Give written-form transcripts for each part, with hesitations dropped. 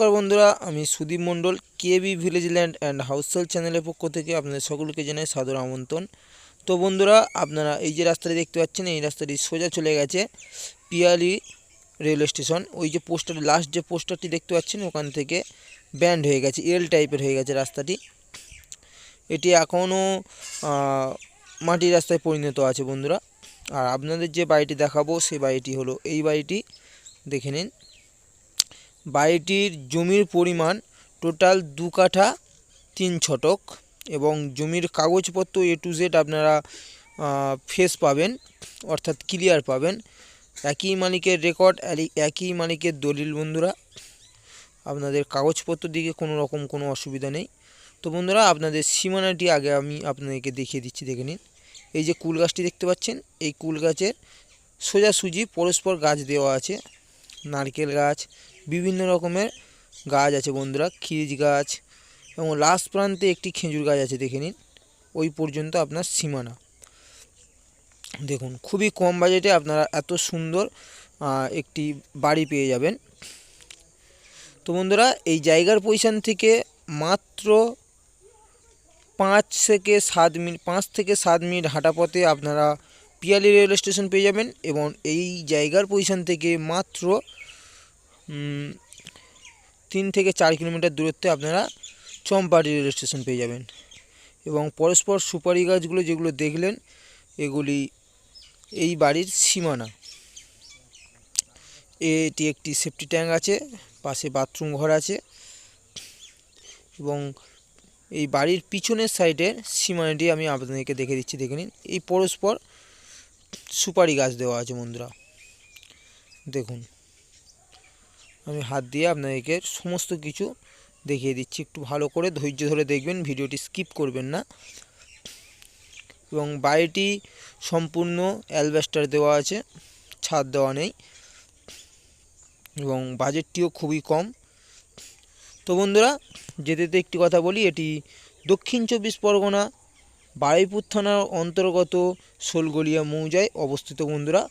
নমস্কার বন্ধুরা, আমি সুদীপ মণ্ডল কেবি ভিলেজ ল্যান্ড অ্যান্ড হাউসহোল্ড চ্যানেলের পক্ষ থেকে আপনাদের সকলকে জানাই সাদর আমন্ত্রণ। তো বন্ধুরা, আপনারা এই যে রাস্তাটি দেখতে পাচ্ছেন, এই রাস্তাটি সোজা চলে গেছে পিয়ালি রেলওয়ে স্টেশন। ওই যে পোস্টার, লাস্ট যে পোস্টারটি দেখতে পাচ্ছেন, ওখান থেকে ব্যান্ড হয়ে গেছে, এল টাইপের হয়ে গেছে রাস্তাটি। এটি এখনও মাটির রাস্তায় পরিণত আছে বন্ধুরা। আর আপনাদের যে বাড়িটি দেখাবো সেই বাড়িটি হলো এই বাড়িটি, দেখে নিন। বাড়িটির জমির পরিমাণ টোটাল 2 কাঠা 3 ছটক এবং জমির কাগজপত্র A to Z আপনারা ফ্রেশ পাবেন, অর্থাৎ ক্লিয়ার পাবেন। একই মালিকের রেকর্ড, একই মালিকের দলিল বন্ধুরা। আপনাদের কাগজপত্র দিকে কোনো অসুবিধা নেই। তো বন্ধুরা, আপনাদের সীমানাটি আগে আমি আপনাদেরকে দেখিয়ে দিচ্ছি, দেখে নিন। এই যে কুল গাছটি দেখতে পাচ্ছেন, এই কুল গাছের সোজাসুজি পরস্পর গাছ দেওয়া আছে, নারকেল গাছ, বিভিন্ন রকমের গাছ আছে বন্ধুরা, খিরিজ গাছ, এবং লাস্ট প্রান্তে একটি খেজুর গাছ আছে, দেখে নিন। ওই পর্যন্ত আপনার সীমানা। দেখুন, খুবই কম বাজেটে আপনারা এত সুন্দর একটি বাড়ি পেয়ে যাবেন। তো বন্ধুরা, এই জায়গার পজিশন থেকে মাত্র 5 থেকে 7 মিনিট হাঁটা পথে আপনারা পিয়ালি রেলওয়ে স্টেশন পেয়ে যাবেন। এবং এই জায়গার পজিশন থেকে মাত্র 3 থেকে 4 কিলোমিটার দূরত্বে আপনারা চম্পাহাটি রেলওয়ে স্টেশন পেয়ে যাবেন। এবং পরস্পর সুপারি গাছগুলো যেগুলো দেখলেন, এগুলি এই বাড়ির সীমানা। এটি একটি সেফটি ট্যাঙ্ক আছে, পাশে বাথরুম ঘর আছে, এবং এই বাড়ির পিছনের সাইডের সীমানাটি আমি আপনাদেরকে দেখে দিচ্ছি, দেখে নিন। এই পরস্পর সুপারি গাছ দেওয়া আছে বন্ধুরা। দেখুন, আমি হাত দিয়ে আপনাদেরকে সমস্ত কিছু দেখিয়ে দিচ্ছি, একটু ভালো করে ধৈর্য ধরে দেখবেন, ভিডিওটি স্কিপ করবেন না। এবং বাড়িটি সম্পূর্ণ অ্যালবেস্টার দেওয়া আছে, ছাদ দেওয়া নেই, এবং বাজেটটিও খুবই কম। তো বন্ধুরা, যেতে একটি কথা বলি, এটি দক্ষিণ 24 পরগনা বারুইপুর থানার অন্তর্গত শোলগড়িয়া মৌজায় অবস্থিত বন্ধুরা।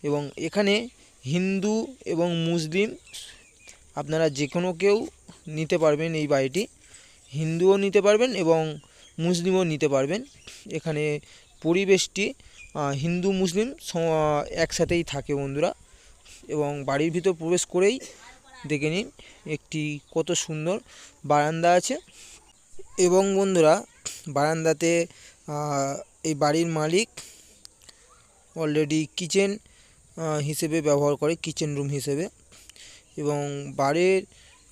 এবং এখানে হিন্দু এবং মুসলিম আপনারা যে কোনো কেউ নিতে পারবেন। এই বাড়িটি হিন্দুও নিতে পারবেন এবং মুসলিমও নিতে পারবেন। এখানে পরিবেশটি হিন্দু মুসলিম একসাথেই থাকে বন্ধুরা। এবং বাড়ির ভিতর প্রবেশ করেই দেখে নিন, একটি কত সুন্দর বারান্দা আছে। এবং বন্ধুরা, বারান্দাতে এই বাড়ির মালিক অলরেডি কিচেন হিসেবে ব্যবহার করে, কিচেন রুম হিসেবে। এবং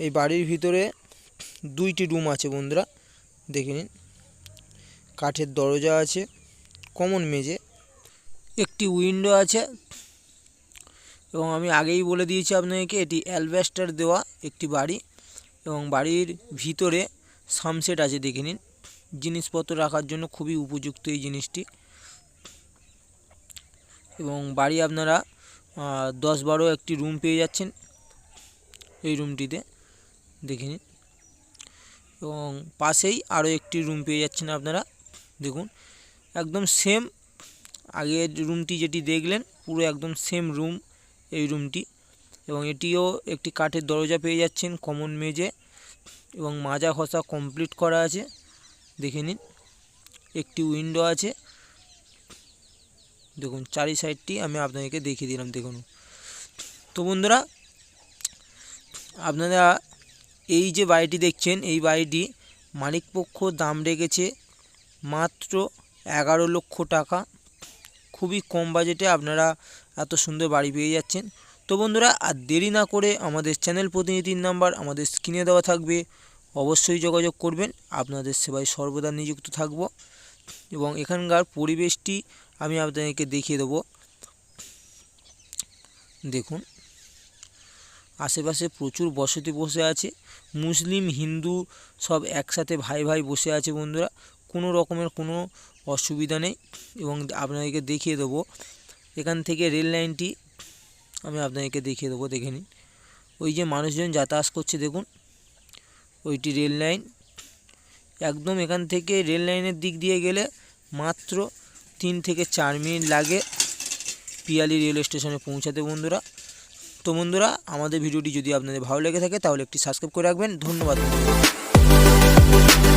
এই বাড়ির ভিতরে 2টি রুম আছে বন্ধুরা, দেখে নিন। কাঠের দরজা আছে, কমন মেঝে, একটি উইন্ডো আছে। এবং আমি আগেই বলে দিয়েছি আপনাদেরকে, এটি অ্যালবেস্টার দেওয়া একটি বাড়ি। এবং বাড়ির ভিতরে সানসেট আছে, দেখে নিন। জিনিসপত্র রাখার জন্য খুবই উপযুক্ত এই জিনিসটি। এবং বাড়ি আপনারা 10-12 একটি রুম পেয়ে যাচ্ছেন এই রুমটিতে, দেখে নিন। এবং পাশেই আরও একটি রুম পেয়ে যাচ্ছেন আপনারা, দেখুন। একদম সেম আগের রুমটি যেটি দেখলেন, পুরো একদম সেম রুম এই রুমটি। এবং এটিও একটি কাঠের দরজা পেয়ে যাচ্ছেন, কমন মেঝে, এবং মাজা ঘষা কমপ্লিট করা আছে, দেখে নিন। একটি উইন্ডো আছে, দেখুন। চারি সাইডটি আমি আপনাদেরকে দেখিয়ে দিলাম, দেখুন। তো বন্ধুরা, আপনারা এই যে বাড়িটি দেখছেন, এই বাড়িটি মালিকপক্ষ দাম রেখেছে মাত্র 11 লক্ষ টাকা। খুবই কম বাজেটে আপনারা এত সুন্দর বাড়ি পেয়ে যাচ্ছেন। তো বন্ধুরা, আর দেরি না করে আমাদের চ্যানেল প্রতিনিধির নাম্বার আমাদের স্ক্রিনে দেওয়া থাকবে, অবশ্যই যোগাযোগ করবেন। আপনাদের সেবায় সর্বদা নিযুক্ত থাকব। এবং এখানকার পরিবেশটি আমি আপনাদেরকে দেখিয়ে দেবো, দেখুন। আশেপাশে প্রচুর বসতি বসে আছে, মুসলিম হিন্দু সব একসাথে ভাই ভাই বসে আছে বন্ধুরা। কোনো রকমের কোনো অসুবিধা নেই। এবং আপনাদেরকে দেখিয়ে দেবো, এখান থেকে রেল লাইনটি আমি আপনাদেরকে দেখিয়ে দেবো, দেখে নিন। ওই যে মানুষজন যাতায়াত করছে, দেখুন, ওইটি রেল লাইন। একদম এখান থেকে রেল লাইনের দিক দিয়ে গেলে মাত্র 3 থেকে 4 মিনিট লাগে পিয়ালি রেলওয়ে স্টেশনে পৌঁছাতে বন্ধুরা। তো বন্ধুরা, আমাদের ভিডিওটি যদি আপনাদের ভালো লেগে থাকে তাহলে একটি সাবস্ক্রাইব করে রাখবেন। ধন্যবাদ বন্ধুরা।